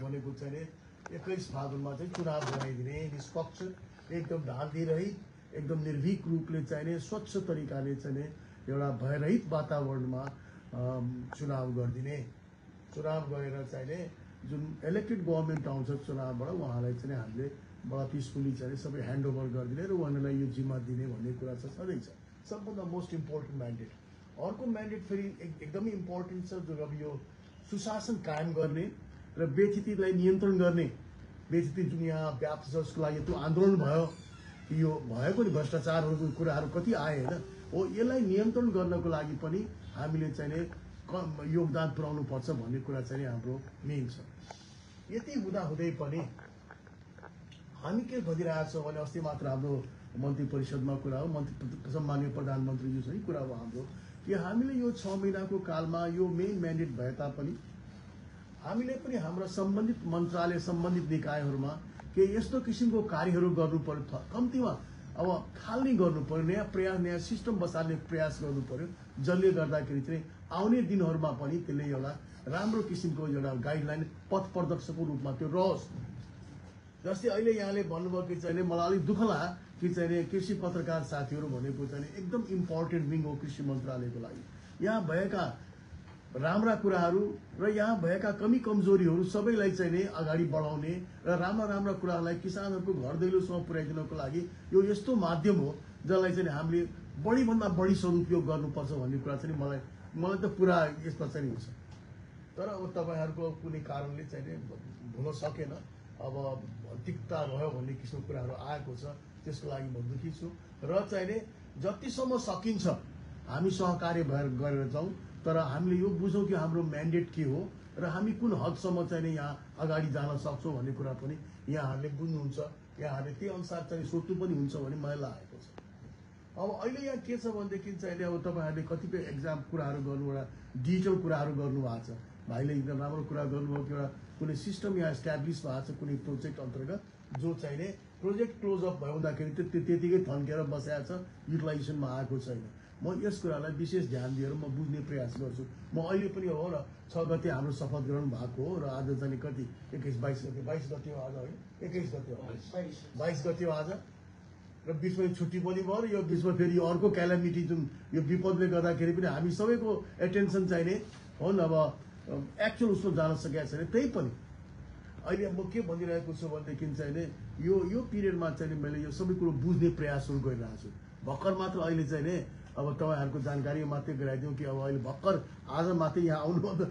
भनेको चाहिँ नि 21 फागुनमा चाहिँ चुनाव गराइदिने, निष्पक्ष एकदम ढाल्दी रहित एकदम निर्भीक रूपले चाहिँ नि स्वच्छ तरिकाले चाहिँ नि एउटा भयरहित वातावरणमा चुनाव गरिदिने। चुनाव गरेर चाहिँ नि जुन इलेक्टेड गभर्मेन्ट आउँछ चुनावबाट उहाँलाई चाहिँ हामीले बडा पिसफुली चाहिँ सबै ह्यान्डओभर गरिदिने र उहाँलाई यो जिम्मा दिने भन्ने कुरा चाहिँ सधैँ छ। सबभन्दा मोस्ट इम्पोर्टेन्ट म्यान्डेट। अर्को म्यान्डेट फेरि एकदमै इम्पोर्टेन्ट छ, जो अब यो सुशासन कायम गर्ने र बेथितिलाई नियन्त्रण गर्ने। बेथिति जुन यहाँ व्याप्त छ उसको लागि त्यो आन्दोलन भयो, यो भएको नि भ्रष्टाचारहरूको कुराहरू कति आए होइन हो, यसलाई नियन्त्रण गर्नको लागि पनि हामीले चाहिँ योगदान पुर्याउनु पर्छ भन्ने कुरा चाहिँ हाम्रो मेन छ। यति हुँदाहुँदै पनि हामी के भनिरहेछौँ भने अस्ति मात्र हाम्रो मन्त्री परिषदमा कुरा हो, सम्माननीय प्रधानमन्त्रीज्यू चाहिँ कुरा हो हाम्रो कि हामीले यो 6 महिनाको कालमा यो मेन म्यान्डेट भए तापनि हामीले पनि हाम्रा सम्बन्धित मन्त्रालय सम्बन्धित निकायहरूमा के यस्तो किसिमको कार्यहरू गर्नु पर्यो, कम्तीमा अब थाल्ने गर्नु पर्यो, नयाँ प्रयास नयाँ सिस्टम बसाल्ने प्रयास गर्नु पर्यो, जसले गर्दाखेरि चाहिँ आउने दिनहरूमा पनि त्यसले एउटा राम्रो किसिमको एउटा गाइडलाइन पथ प्रदर्शकको रूपमा त्यो रहोस्। जस्तै अहिले यहाँले भन्नुभयो कि चाहिँ मलाई अलिक दुःख लाग्यो कि चाहिँ कृषि पत्रकार साथीहरू भनेको चाहिँ एकदम इम्पोर्टेन्ट विङ हो कृषि मन्त्रालयको लागि। यहाँ भएका राम्रा कुराहरू र यहाँ भएका कमी कमजोरीहरू सबैलाई चाहिँ नि अगाडि बढाउने र राम्रा राम्रा कुराहरूलाई किसानहरूको घर दैलोसम्म पुर्याइदिनको लागि यो यस्तो माध्यम हो जसलाई चाहिँ हामीले बढीभन्दा बढी सदुपयोग गर्नुपर्छ भन्ने कुरा चाहिँ मलाई त पुरा यसमा चाहिँ हुन्छ। तर अब तपाईँहरूको कुनै कारणले चाहिँ हुन सकेन, अब तिक्ता भयो भन्ने किसिमको कुराहरू आएको छ, त्यसको लागि म दुखी छु। र चाहिँ जतिसम्म सकिन्छ हामी सहकार्य भएर गरेर जाउँ, तर हामीले यो बुझौँ कि हाम्रो म्यान्डेट के हो र हामी कुन हदसम्म चाहिँ यहाँ अगाडि जान सक्छौँ भन्ने कुरा पनि यहाँहरूले बुझ्नुहुन्छ, यहाँहरूले त्यही अनुसार चाहिँ सोच्नु पनि हुन्छ भन्ने मलाई लागेको छ। अब अहिले यहाँ के छ भनेदेखि चाहिँ अब तपाईँहरूले कतिपय एक्जाम कुराहरू गर्नु, एउटा डिजिटल कुराहरू गर्नुभएको छ। भाइले एकदम राम्रो कुरा गर्नुभयो कि एउटा कुनै सिस्टम यहाँ इस्ट्याब्लिस भएको छ कुनै प्रोजेक्ट अन्तर्गत, जो चाहिँ प्रोजेक्ट क्लोज अप भइहुँदाखेरि त्यतिकै थन्केर बसेको छ, युटिलाइजेसनमा आएको छैन। म यस कुरालाई विशेष ध्यान दिएर म बुझ्ने प्रयास गर्छु। म अहिले पनि हो र 6 गते हाम्रो शपथ ग्रहण भएको हो र आज चाहिँ कति 22 गते हो आज, होइन 21 गते हो, 22 गते हो आज, र बिचमा छुट्टी पनि भयो र यो बिचमा फेरि यो अर्को क्यालामिटी जुन यो विपदले गर्दाखेरि पनि हामी सबैको एटेन्सन चाहिने हो नि। अब एक्चुअल उसमा जान सकेको छैन। त्यही पनि अहिले म के भनिरहेको छु भनेदेखि चाहिँ यो पिरियडमा चाहिँ मैले यो सबै कुरो बुझ्ने प्रयासहरू गरिरहेको छु। भर्खर मात्र अहिले चाहिँ अब तपाईँहरूको जानकारी मात्रै गराइदिउँ कि अब अहिले भर्खर आज मात्रै यहाँ आउनुभयो